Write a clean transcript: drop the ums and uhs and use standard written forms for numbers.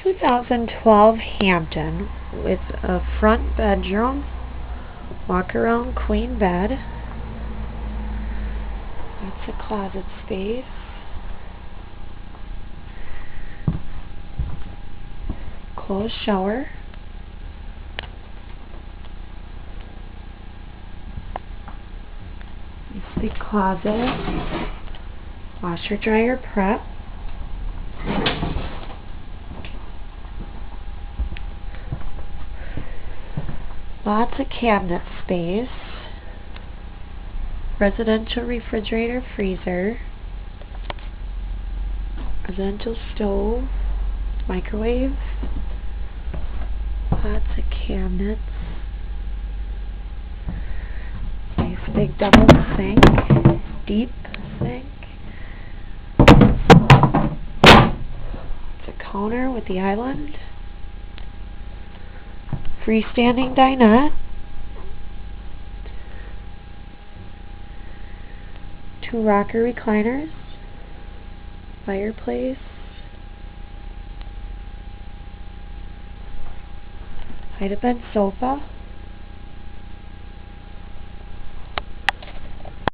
2012 Hampton with a front bedroom, walk around queen bed. That's a closet space. Closed shower. Nice big closet. Washer dryer prep. Lots of cabinet space. Residential refrigerator, freezer. Residential stove, microwave. Lots of cabinets. Nice big double sink, deep sink. It's a counter with the island. Freestanding dinette. 2 rocker recliners. Fireplace. Hide-a-bed sofa.